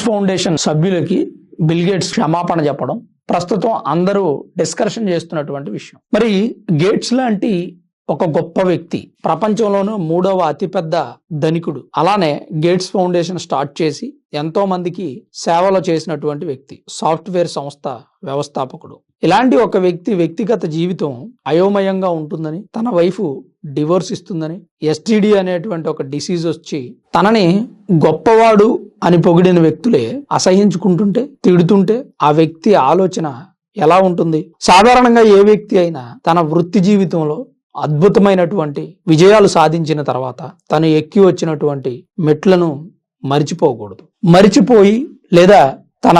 Foundation సభ్యులకి bill gates క్షమాపణ చెప్పడం ప్రస్తుతం అందరూ డిస్కషన్ చేస్తున్నటువంటి విషయం. మరి గేట్స్ లాంటి ఒక గొప్ప వ్యక్తి, ప్రపంచంలోనూ 3వ అతిపెద్ద ధనికుడు, అలానే గేట్స్ ఫౌండేషన్ స్టార్ట్ చేసి ఎంతో మందికి సేవలు చేసినటువంటి వ్యక్తి, సాఫ్ట్వేర్ సంస్థ వ్యవస్థాపకుడు. ఇలాంటి ఒక వ్యక్తి వ్యక్తిగత జీవితం అయోమయంగా ఉంటుందని, తన వైఫ్ డివోర్స్ ఇస్తుందని, ఎస్టిడి అనేటువంటి ఒక డిసీజ్ వచ్చి తనని గొప్పవాడు అని పొగిడిన వ్యక్తులే అసహించుకుంటుంటే, తిడుతుంటే ఆ వ్యక్తి ఆలోచన ఎలా ఉంటుంది? సాధారణంగా ఏ వ్యక్తి అయినా తన వృత్తి జీవితంలో అద్భుతమైనటువంటి విజయాలు సాధించిన తర్వాత తను ఎక్కి వచ్చినటువంటి మెట్లను మరిచిపోకూడదు. మరిచిపోయి లేదా తన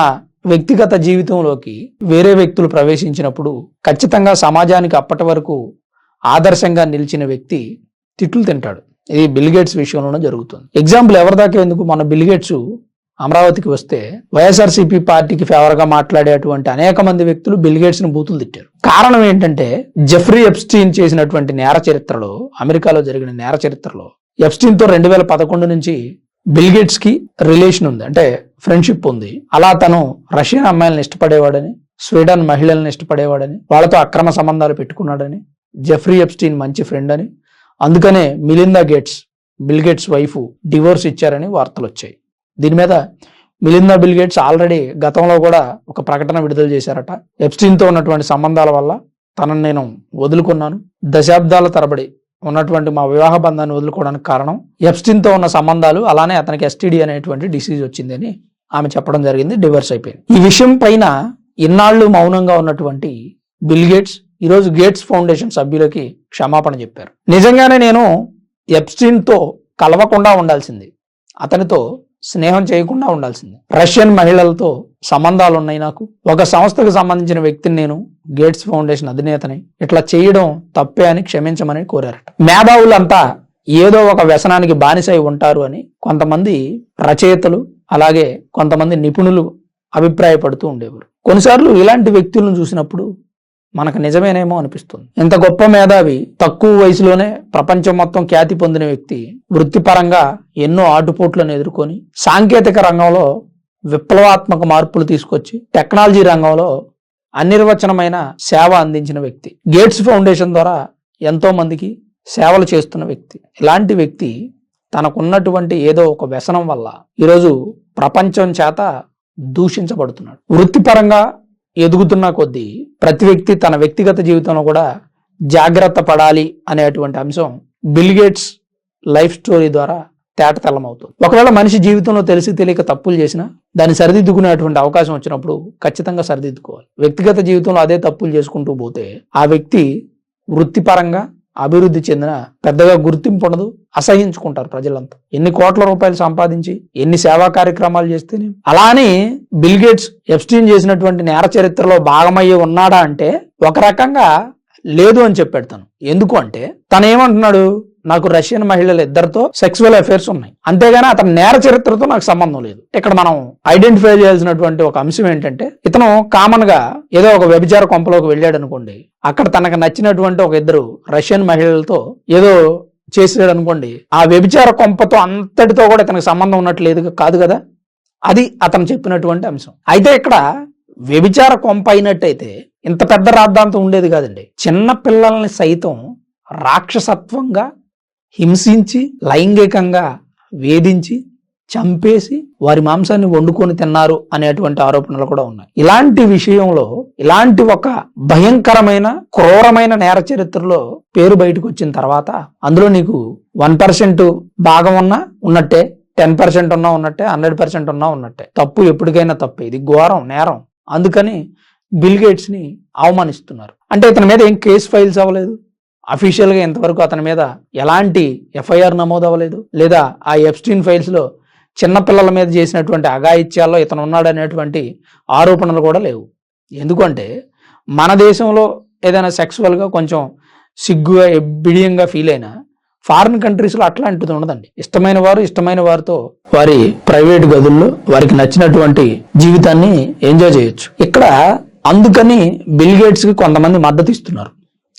వ్యక్తిగత జీవితంలోకి వేరే వ్యక్తులు ప్రవేశించినప్పుడు ఖచ్చితంగా సమాజానికి అప్పటి వరకు ఆదర్శంగా నిలిచిన వ్యక్తి తిట్లు తింటాడు. ఇది బిల్ గేట్స్ విషయంలోనే జరుగుతుంది. ఎగ్జాంపుల్ ఎవరి దాకా ఎందుకు, మన బిల్ గేట్స్ అమరావతికి వస్తే వైఎస్ఆర్సీపీ పార్టీకి ఫేవర్ గా మాట్లాడేటువంటి అనేక మంది వ్యక్తులు బిల్ గేట్స్ ని బూతులు తిట్టారు. కారణం ఏంటంటే జెఫ్రీ ఎప్స్టీన్ చేసినటువంటి నేర చరిత్రలో, అమెరికాలో జరిగిన నేర చరిత్రలో ఎప్స్టీన్ తో 2011 నుంచి బిల్ గేట్స్ కి రిలేషన్ ఉంది, అంటే ఫ్రెండ్షిప్ ఉంది. అలా తను రష్యన్ అమ్మాయిలను ఇష్టపడేవాడని, స్వీడన్ మహిళలను ఇష్టపడేవాడని, వాళ్ళతో అక్రమ సంబంధాలు పెట్టుకున్నాడని, జెఫ్రీ ఎప్స్టీన్ మంచి ఫ్రెండ్ అని, అందుకనే Melinda gates, bill gates wife divorce ఇచ్చారని వార్తలు వచ్చాయి. దీని మీద మిలిందా బిల్ గేట్స్ ఆల్రెడీ గతంలో కూడా ఒక ప్రకటన విడుదల చేశారట. ఎప్స్టీన్ తో ఉన్నటువంటి సంబంధాల వల్ల తనను నేను వదులుకున్నాను, దశాబ్దాల తరబడి ఉన్నటువంటి మా వివాహ బంధాన్ని వదులుకోవడానికి కారణం ఎప్స్టీన్ తో ఉన్న సంబంధాలు, అలానే అతనికి ఎస్టిడి అనేటువంటి డిసీజ్ వచ్చిందని ఆమె చెప్పడం జరిగింది. డివోర్స్ అయిపోయింది. ఈ విషయం పైన ఇన్నాళ్లు మౌనంగా ఉన్నటువంటి బిల్ గేట్స్ ఈరోజు గేట్స్ ఫౌండేషన్ సభ్యులకి క్షమాపణ చెప్పారు. నిజంగానే నేను ఎప్స్టీన్ తో కలవకుండా ఉండాల్సింది, అతనితో స్నేహం చేయకుండా ఉండాల్సింది. రష్యన్ మహిళలతో సంబంధాలు ఉన్నాయి నాకు, ఒక సంస్థకు సంబంధించిన వ్యక్తిని, నేను గేట్స్ ఫౌండేషన్ అధినేతని, ఇట్లా చేయడం తప్పే అని క్షమించమని కోరారట. మేధావులంతా ఏదో ఒక వ్యసనానికి బానిసై ఉంటారు అని కొంతమంది రచయితలు అలాగే కొంతమంది నిపుణులు అభిప్రాయపడుతూ ఉండేవారు. కొన్నిసార్లు ఇలాంటి వ్యక్తులను చూసినప్పుడు మనకు నిజమేనేమో అనిపిస్తుంది. ఇంత గొప్ప మేధావి, తక్కువ వయసులోనే ప్రపంచం మొత్తం ఖ్యాతి పొందిన వ్యక్తి, వృత్తిపరంగా ఎన్నో ఆటుపోట్లను ఎదుర్కొని సాంకేతిక రంగంలో విప్లవాత్మక మార్పులు తీసుకొచ్చి టెక్నాలజీ రంగంలో అనిర్వచనమైన సేవ అందించిన వ్యక్తి, గేట్స్ ఫౌండేషన్ ద్వారా ఎంతో మందికి సేవలు చేస్తున్న వ్యక్తి. ఇలాంటి వ్యక్తి తనకున్నటువంటి ఏదో ఒక వ్యసనం వల్ల ఈరోజు ప్రపంచం చేత దూషించబడుతున్నాడు. వృత్తిపరంగా ఎదుగుతున్న కొద్దీ ప్రతి వ్యక్తి తన వ్యక్తిగత జీవితంలో కూడా జాగ్రత్త పడాలి అనేటువంటి అంశం బిల్ గేట్స్ లైఫ్ స్టోరీ ద్వారా తేటతెల్లమవుతుంది. ఒకవేళ మనిషి జీవితంలో తెలిసి తెలియక తప్పులు చేసినా దాన్ని సరిదిద్దుకునేటువంటి అవకాశం వచ్చినప్పుడు ఖచ్చితంగా సరిదిద్దుకోవాలి. వ్యక్తిగత జీవితంలో అదే తప్పులు చేసుకుంటూ పోతే ఆ వ్యక్తి వృత్తిపరంగా అభివృద్ధి చెందిన పెద్దగా గుర్తింపు ఉండదు, అసహించుకుంటారు ప్రజలంతా. ఎన్ని కోట్ల రూపాయలు సంపాదించి ఎన్ని సేవా కార్యక్రమాలు చేస్తేనే. అలానే బిల్ గేట్స్ ఎప్స్టీన్ చేసినటువంటి నేర చరిత్రలో భాగమయ్యి ఉన్నాడా అంటే ఒక రకంగా లేదు అని చెప్పాడు తను. ఎందుకు అంటే తను ఏమంటున్నాడు, నాకు రష్యన్ మహిళలు ఇద్దరితో సెక్సువల్ అఫైర్స్ ఉన్నాయి, అంతేగాని అతని నేర చరిత్రతో నాకు సంబంధం లేదు. ఇక్కడ మనం ఐడెంటిఫై చేయాల్సినటువంటి ఒక అంశం ఏంటంటే, ఇతను కామన్ గా ఏదో ఒక వ్యభిచార కొంపలోకి వెళ్ళాడు అనుకోండి, అక్కడ తనకు నచ్చినటువంటి ఒక ఇద్దరు రష్యన్ మహిళలతో ఏదో చేసాడు అనుకోండి, ఆ వ్యభిచార కొంపతో అంతటితో కూడా ఇతనికి సంబంధం ఉన్నట్లేదు కాదు కదా. అది అతను చెప్పినటువంటి అంశం. అయితే ఇక్కడ వ్యభిచార కొంప అయినట్టయితే ఇంత పెద్ద రాద్ధాంతం ఉండేది కాదండి. చిన్న పిల్లల్ని సైతం రాక్షసత్వంగా హింసించి, లైంగికంగా వేధించి, చంపేసి వారి మాంసాన్ని వండుకొని తిన్నారు అనేటువంటి ఆరోపణలు కూడా ఉన్నాయి. ఇలాంటి విషయంలో, ఇలాంటి ఒక భయంకరమైన క్రూరమైన నేర చరిత్రలో పేరు బయటకు వచ్చిన తర్వాత అందులో నీకు 1% భాగం ఉన్నా ఉన్నట్టే, 10% ఉన్నా ఉన్నట్టే, 100% ఉన్నా ఉన్నట్టే. తప్పు ఎప్పటికైనా తప్పే, ఇది ఘోరం, నేరం. అందుకని బిల్ గేట్స్ ని అవమానిస్తున్నారు. అంటే ఇతని మీద ఏం కేసు ఫైల్స్ అవ్వలేదు, అఫీషియల్ గా ఇంతవరకు అతని మీద ఎలాంటి ఎఫ్ఐఆర్ నమోదు అవ్వలేదు, లేదా ఆ ఎప్స్టీన్ ఫైల్స్ లో చిన్నపిల్లల మీద చేసినటువంటి అఘాయిత్యాల్లో ఇతను ఉన్నాడనేటువంటి ఆరోపణలు కూడా లేవు. ఎందుకంటే మన దేశంలో ఏదైనా సెక్సువల్ గా కొంచెం సిగ్గుగా బిడియంగా ఫీల్ అయినా ఫారిన్ కంట్రీస్ లో అట్లాంటిది ఉండదండి. ఇష్టమైన వారు ఇష్టమైన వారితో వారి ప్రైవేట్ గదుల్లో వారికి నచ్చినటువంటి జీవితాన్ని ఎంజాయ్ చేయొచ్చు. ఇక్కడ అందుకని బిల్ గేట్స్ కి కొంతమంది మద్దతు ఇస్తున్నారు.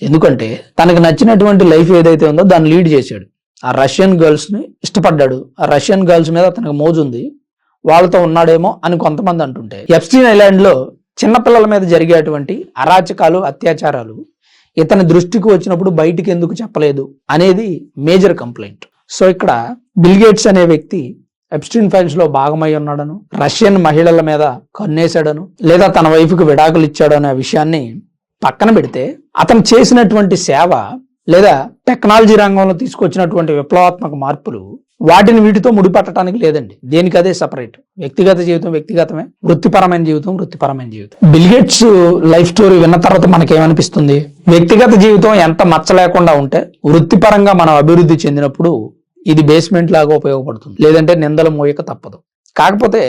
ఎందుకంటే తనకు నచ్చినటువంటి లైఫ్ ఏదైతే ఉందో దాన్ని లీడ్ చేశాడు. ఆ రష్యన్ గర్ల్స్ ని ఇష్టపడ్డాడు, ఆ రష్యన్ గర్ల్స్ మీద తనకు మోజు ఉంది, వాళ్ళతో ఉన్నాడేమో అని కొంతమంది అంటుంటే, ఎప్స్టీన్ ఐలాండ్ లో చిన్నపిల్లల మీద జరిగేటువంటి అరాచకాలు, అత్యాచారాలు ఇతని దృష్టికి వచ్చినప్పుడు బయటికి ఎందుకు చెప్పలేదు అనేది మేజర్ కంప్లైంట్. సో ఇక్కడ బిల్ గేట్స్ అనే వ్యక్తి ఎప్స్టీన్ ఫైల్స్ లో భాగమై ఉన్నాడను, రష్యన్ మహిళల మీద కన్నేశాడను, లేదా తన వైఫ్కి విడాకులు ఇచ్చాడు అనే విషయాన్ని పక్కన పెడితే, అతను చేసినటువంటి సేవ లేదా టెక్నాలజీ రంగంలో తీసుకొచ్చినటువంటి విప్లవాత్మక మార్పులు వాటిని వీటితో ముడిపట్టడానికి లేదండి. దేనికి అదే సపరేట్. వ్యక్తిగత జీవితం వ్యక్తిగతమే, వృత్తిపరమైన జీవితం వృత్తిపరమైన జీవితం. బిల్ గేట్స్ లైఫ్ స్టోరీ విన్న తర్వాత మనకేమనిపిస్తుంది? వ్యక్తిగత జీవితం ఎంత మచ్చ లేకుండా ఉంటే వృత్తిపరంగా మనం అభివృద్ధి చెందినప్పుడు ఇది బేస్మెంట్ లాగా ఉపయోగపడుతుంది, లేదంటే నిందలు మోయక తప్పదు. కాకపోతే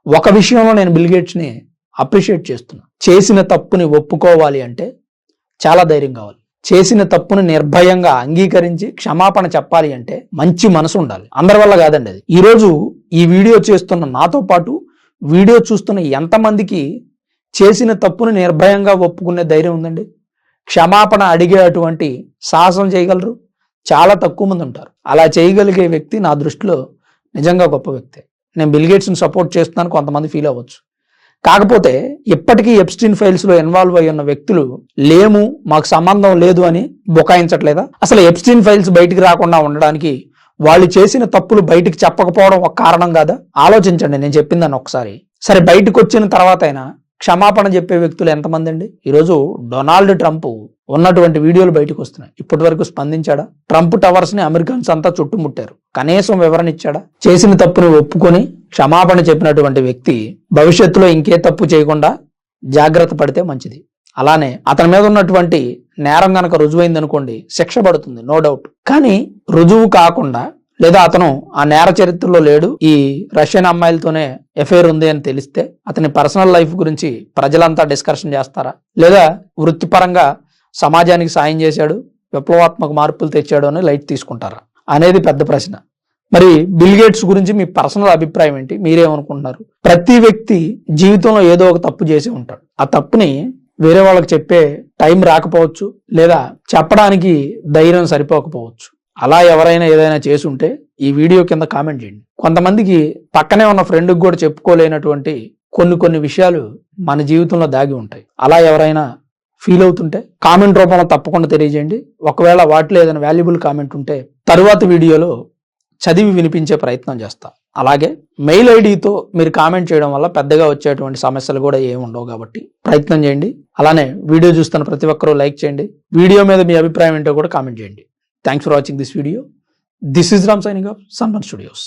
ఒక విషయంలో నేను బిల్ గేట్స్ ని అప్రిషియేట్ చేస్తున్నా. చేసిన తప్పుని ఒప్పుకోవాలి అంటే చాలా ధైర్యం కావాలి. చేసిన తప్పును నిర్భయంగా అంగీకరించి క్షమాపణ చెప్పాలి అంటే మంచి మనసు ఉండాలి. అందరి వల్ల కాదండి అది. ఈరోజు ఈ వీడియో చేస్తున్న నాతో పాటు వీడియో చూస్తున్న ఎంతమందికి చేసిన తప్పును నిర్భయంగా ఒప్పుకునే ధైర్యం ఉందండి? క్షమాపణ అడిగే అటువంటి సాహసం చేయగలరు? చాలా తక్కువ మంది ఉంటారు. అలా చేయగలిగే వ్యక్తి నా దృష్టిలో నిజంగా గొప్ప వ్యక్తి. నేను బిల్ గేట్స్ని సపోర్ట్ చేస్తున్నాను, కొంతమంది ఫీల్ అవ్వచ్చు. కాకపోతే ఇప్పటికీ ఎప్స్టీన్ ఫైల్స్ లో ఇన్వాల్వ్ అయి ఉన్న వ్యక్తులు లేము, మాకు సంబంధం లేదు అని బుకాయించట్లేదా? అసలు ఎప్స్టీన్ ఫైల్స్ బయటికి రాకుండా ఉండడానికి వాళ్ళు చేసిన తప్పులు బయటికి చెప్పకపోవడం ఒక కారణం కాదా? ఆలోచించండి నేను చెప్పిందని ఒకసారి. సరే, బయటకు వచ్చిన తర్వాత అయినా క్షమాపణ చెప్పే వ్యక్తులు ఎంతమంది అండి? ఈరోజు డొనాల్డ్ ట్రంప్ ఉన్నటువంటి వీడియోలు బయటకు వస్తున్నాయి. ఇప్పటి వరకు స్పందించాడా? ట్రంప్ టవర్స్ ని అమెరికన్స్ అంతా చుట్టుముట్టారు, కనీసం వివరణ ఇచ్చాడా? చేసిన తప్పును ఒప్పుకొని క్షమాపణ చెప్పినటువంటి వ్యక్తి భవిష్యత్తులో ఇంకే తప్పు చేయకుండా జాగ్రత్త పడితే మంచిది. అలానే అతని మీద ఉన్నటువంటి నేరం గనక రుజువైంది అనుకోండి, శిక్ష పడుతుంది, నో డౌట్. కానీ రుజువు కాకుండా, లేదా అతను ఆ నేర చరిత్రలో లేడు, ఈ రష్యన్ అమ్మాయిలతోనే ఎఫైర్ ఉంది అని తెలిస్తే అతని పర్సనల్ లైఫ్ గురించి ప్రజలంతా డిస్కషన్ చేస్తారా? లేదా వృత్తిపరంగా సమాజానికి సాయం చేశాడు, విప్లవాత్మక మార్పులు తెచ్చాడు అని లైట్ తీసుకుంటారా అనేది పెద్ద ప్రశ్న. మరి బిల్ గేట్స్ గురించి మీ పర్సనల్ అభిప్రాయం ఏంటి? మీరేమనుకుంటున్నారు? ప్రతి వ్యక్తి జీవితంలో ఏదో ఒక తప్పు చేసి ఉంటాడు. ఆ తప్పుని వేరే వాళ్ళకి చెప్పే టైం రాకపోవచ్చు, లేదా చెప్పడానికి ధైర్యం సరిపోకపోవచ్చు. అలా ఎవరైనా ఏదైనా చేసి ఉంటే ఈ వీడియో కింద కామెంట్ చేయండి. కొంతమందికి పక్కనే ఉన్న ఫ్రెండ్కి కూడా చెప్పుకోలేనటువంటి కొన్ని విషయాలు మన జీవితంలో దాగి ఉంటాయి. అలా ఎవరైనా ఫీల్ అవుతుంటే కామెంట్ రూపంలో తప్పకుండా తెలియజేయండి. ఒకవేళ వాటిలో ఏదైనా వాల్యుబుల్ కామెంట్ ఉంటే తరువాత వీడియోలో చదివి వినిపించే ప్రయత్నం చేస్తా. అలాగే మెయిల్ ఐడితో మీరు కామెంట్ చేయడం వల్ల పెద్దగా వచ్చేటువంటి సమస్యలు కూడా ఏమి ఉండవు కాబట్టి ప్రయత్నం చేయండి. అలానే వీడియో చూస్తున్న ప్రతి ఒక్కరూ లైక్ చేయండి. వీడియో మీద మీ అభిప్రాయం ఏంటో కూడా కామెంట్ చేయండి. Thanks for watching this video. This is Ram signing off సన్మన్ studios.